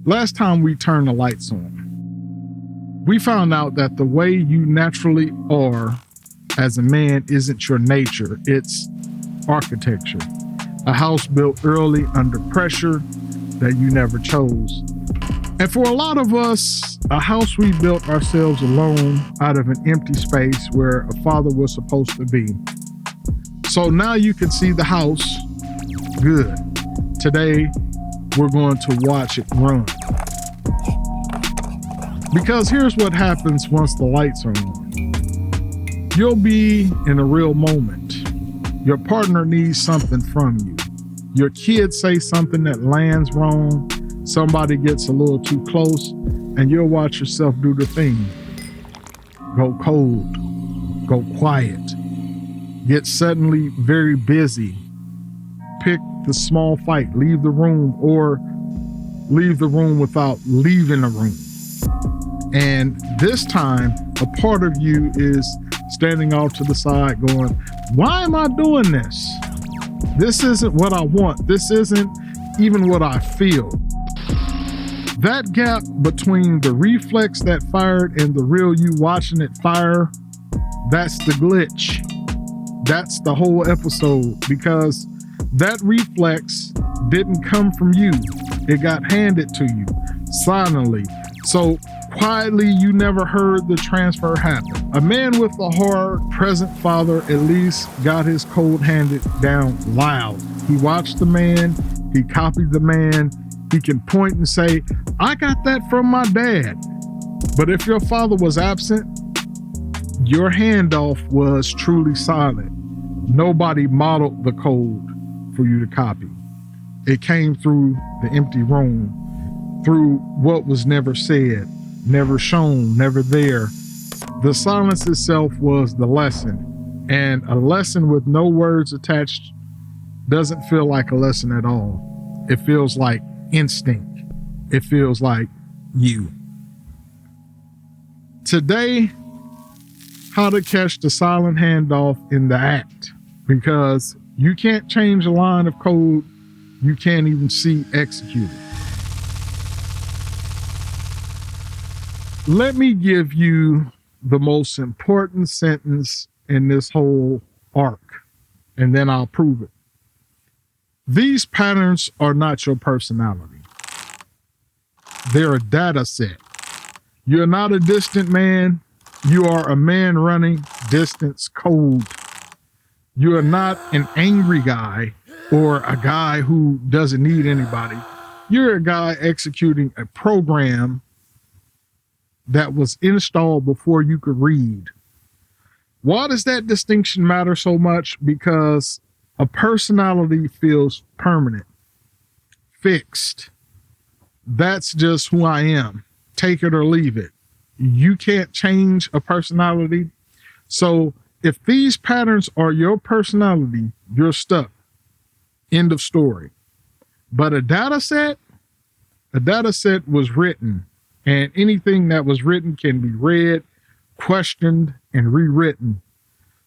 Last time we turned the lights on, we found out that the way you naturally are as a man isn't your nature, it's architecture. A house built early under pressure that you never chose. And for a lot of us, a house we built ourselves alone out of an empty space where a father was supposed to be. So now you can see the house. Good. Today, we're going to watch it run. Because here's what happens once the lights are on. You'll be in a real moment. Your partner needs something from you. Your kids say something that lands wrong. Somebody gets a little too close, and you'll watch yourself do the thing. Go cold, go quiet, get suddenly very busy, pick the small fight, leave the room, or leave the room without leaving the room. And this time, a part of you is standing off to the side going, why am I doing this? This isn't what I want. This isn't even what I feel. That gap between the reflex that fired and the real you watching it fire, that's the glitch. That's the whole episode, because that reflex didn't come from you. It got handed to you silently. So quietly, you never heard the transfer happen. A man with a hard present father at least got his code handed down loud. He watched the man, he copied the man. He can point and say, I got that from my dad. But if your father was absent, your handoff was truly silent. Nobody modeled the code for you to copy. It came through the empty room, through what was never said, never shown, never there. The silence itself was the lesson, and a lesson with no words attached doesn't feel like a lesson at all. It feels like instinct. It feels like you. Today, how to catch the silent handoff in the act, because you can't change a line of code you can't even see executed. Let me give you the most important sentence in this whole arc, and then I'll prove it. These patterns are not your personality. They're a data set. You're not a distant man. You are a man running distance code. You are not an angry guy or a guy who doesn't need anybody. You're a guy executing a program that was installed before you could read. Why does that distinction matter so much? Because a personality feels permanent, fixed. That's just who I am. Take it or leave it. You can't change a personality. So if these patterns are your personality, you're stuck. End of story. But a data set was written, and anything that was written can be read, questioned, and rewritten.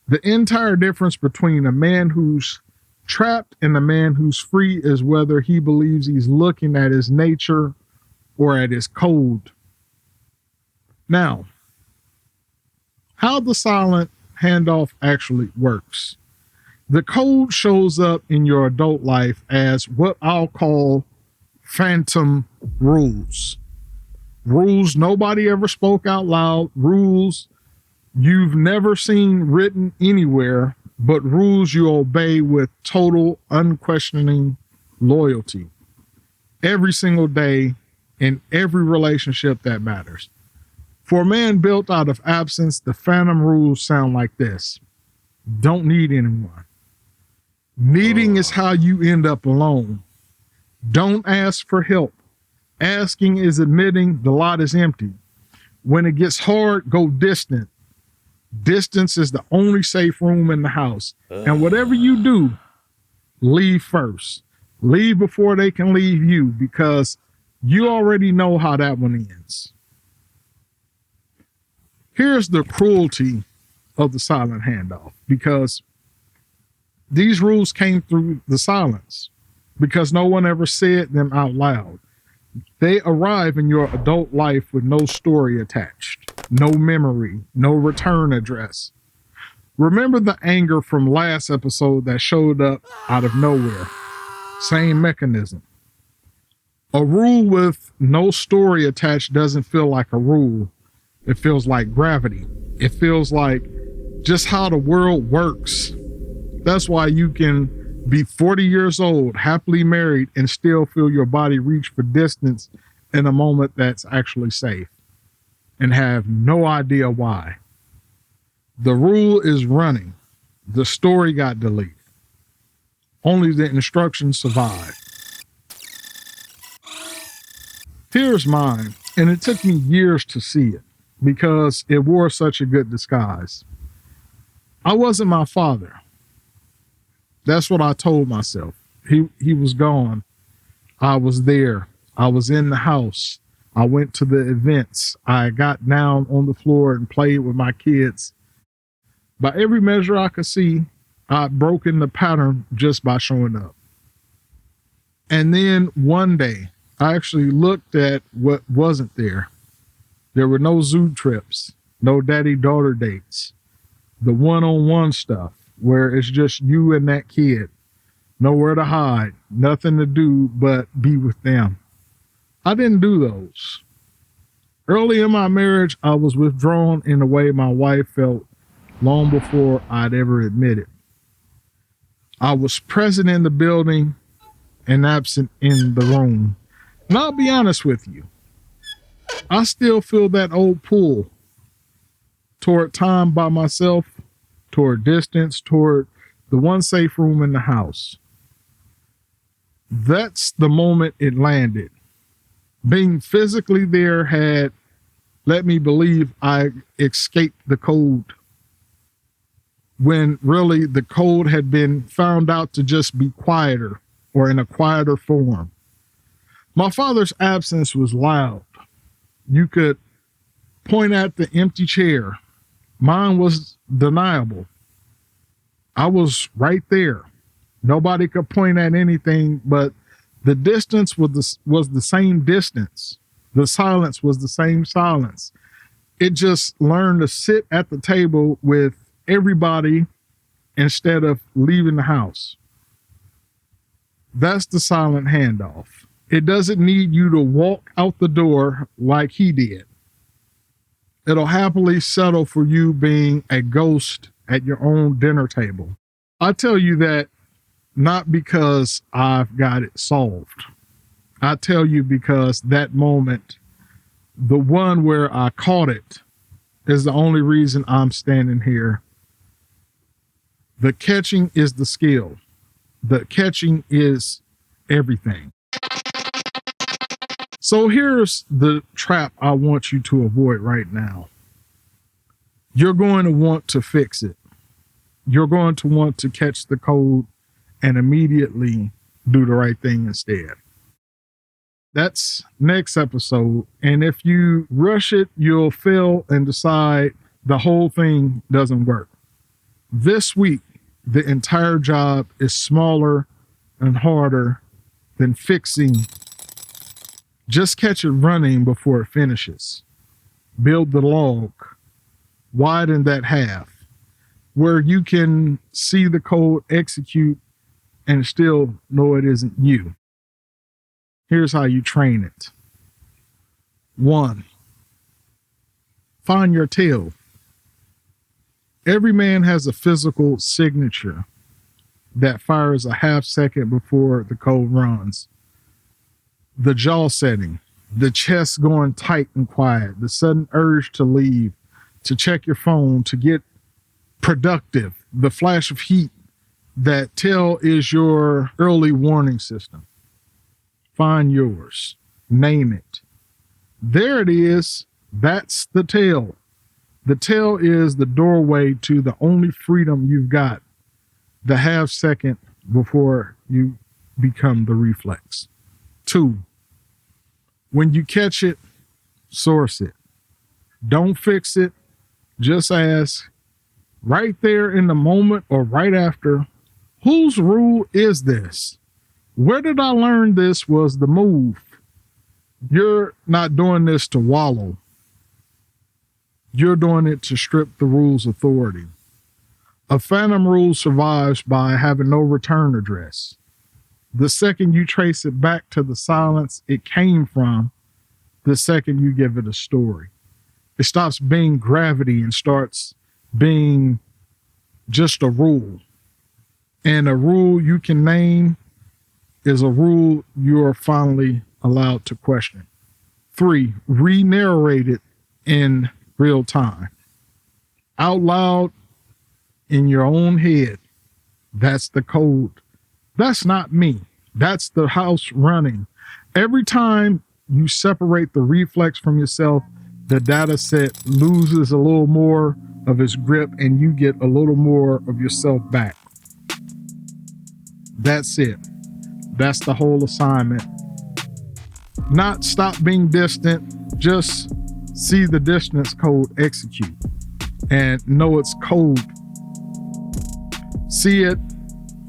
The entire difference between a man who's trapped and a man who's free is whether he believes he's looking at his nature or at his code. Now, how the silent handoff actually works. The code shows up in your adult life as what I'll call phantom rules. Rules nobody ever spoke out loud, rules you've never seen written anywhere, but rules you obey with total, unquestioning loyalty every single day in every relationship that matters. For a man built out of absence, the phantom rules sound like this. Don't need anyone. Needing is how you end up alone. Don't ask for help. Asking is admitting the lot is empty. When it gets hard, go distant. Distance is the only safe room in the house. And whatever you do, leave first. Leave before they can leave you, because you already know how that one ends. Here's the cruelty of the silent handoff, because these rules came through the silence, because no one ever said them out loud. They arrive in your adult life with no story attached, no memory, no return address. Remember the anger from last episode that showed up out of nowhere? Same mechanism. A rule with no story attached doesn't feel like a rule. It feels like gravity. It feels like just how the world works. That's why you can be 40 years old, happily married, and still feel your body reach for distance in a moment that's actually safe and have no idea why. The rule is running. The story got deleted. Only the instructions survived. Here's mine, and it took me years to see it because it wore such a good disguise. I wasn't my father. That's what I told myself. He was gone. I was there. I was in the house. I went to the events. I got down on the floor and played with my kids. By every measure I could see, I'd broken the pattern just by showing up. And then one day, I actually looked at what wasn't there. There were no zoo trips, no daddy-daughter dates, the one-on-one stuff where it's just you and that kid, nowhere to hide, nothing to do but be with them. I didn't do those. Early in my marriage, I was withdrawn in a way my wife felt long before I'd ever admit it. I was present in the building and absent in the room. And I'll be honest with you, I still feel that old pull toward time by myself, toward distance, toward the one safe room in the house. That's the moment it landed. Being physically there had let me believe I escaped the code, when really the code had been found out to just be quieter or in a quieter form. My father's absence was loud. You could point at the empty chair. Mine was deniable. I was right there. Nobody could point at anything, but the distance was the same distance. The silence was the same silence. It just learned to sit at the table with everybody instead of leaving the house. That's the silent handoff. It doesn't need you to walk out the door like he did. It'll happily settle for you being a ghost at your own dinner table. I tell you that not because I've got it solved. I tell you because that moment, the one where I caught it, is the only reason I'm standing here. The catching is the skill. The catching is everything. So here's the trap I want you to avoid right now. You're going to want to fix it. You're going to want to catch the code and immediately do the right thing instead. That's next episode. And if you rush it, you'll fail and decide the whole thing doesn't work. This week, the entire job is smaller and harder than fixing. Just catch it running before it finishes. Build the log. Widen that half where you can see the code execute and still know it isn't you. Here's how you train it. 1, find your tail. Every man has a physical signature that fires a half second before the code runs. The jaw setting, the chest going tight and quiet, the sudden urge to leave, to check your phone, to get productive, the flash of heat. That tail is your early warning system. Find yours. Name it. There it is. That's the tail. The tail is the doorway to the only freedom you've got, the half second before you become the reflex. 2, when you catch it, source it. Don't fix it. Just ask right there in the moment or right after, whose rule is this? Where did I learn this was the move? You're not doing this to wallow. You're doing it to strip the rule's authority. A phantom rule survives by having no return address. The second you trace it back to the silence it came from, the second you give it a story. It stops being gravity and starts being just a rule. And a rule you can name is a rule you are finally allowed to question. 3, re-narrate it in real time. Out loud in your own head. That's the code. That's not me. That's the house running. Every time you separate the reflex from yourself, the data set loses a little more of its grip and you get a little more of yourself back. That's it. That's the whole assignment. Not stop being distant, just see the distance code execute and know it's code. See it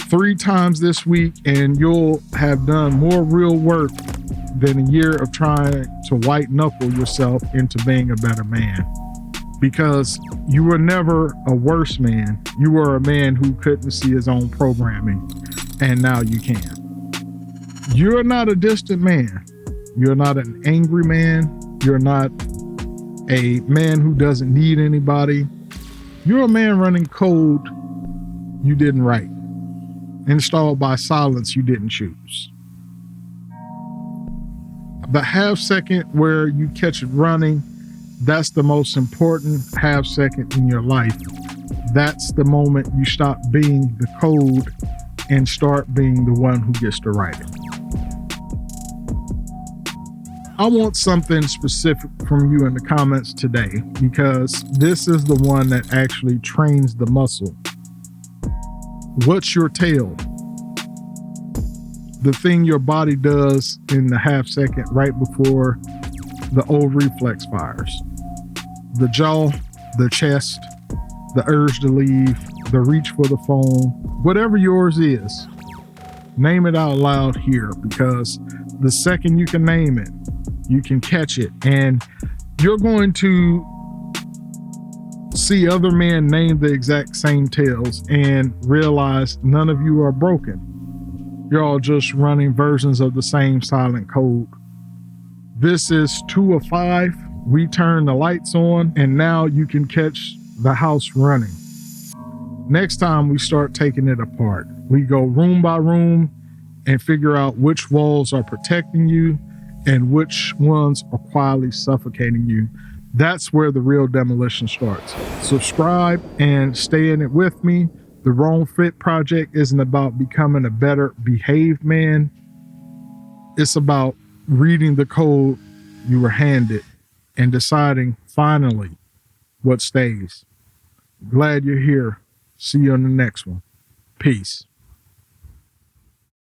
3 times this week and you'll have done more real work than a year of trying to white knuckle yourself into being a better man. Because you were never a worse man. You were a man who couldn't see his own programming, and now you can. You're not a distant man. You're not an angry man. You're not a man who doesn't need anybody. You're a man running code you didn't write, installed by silence you didn't choose. The half second where you catch it running, that's the most important half second in your life. That's the moment you stop being the code and start being the one who gets to write it. I want something specific from you in the comments today, because this is the one that actually trains the muscle. What's your tale? The thing your body does in the half second right before the old reflex fires. The jaw, the chest, the urge to leave, the reach for the phone, whatever yours is, name it out loud here, because the second you can name it, you can catch it. And you're going to see other men name the exact same tales and realize none of you are broken. You're all just running versions of the same silent code. This is 2 of 5. We turn the lights on and now you can catch the house running. Next time we start taking it apart. We go room by room and figure out which walls are protecting you and which ones are quietly suffocating you. That's where the real demolition starts. Subscribe and stay in it with me. The Wrong Fit Project isn't about becoming a better behaved man. It's about reading the code you were handed and deciding finally what stays. Glad you're here. See you on the next one. Peace.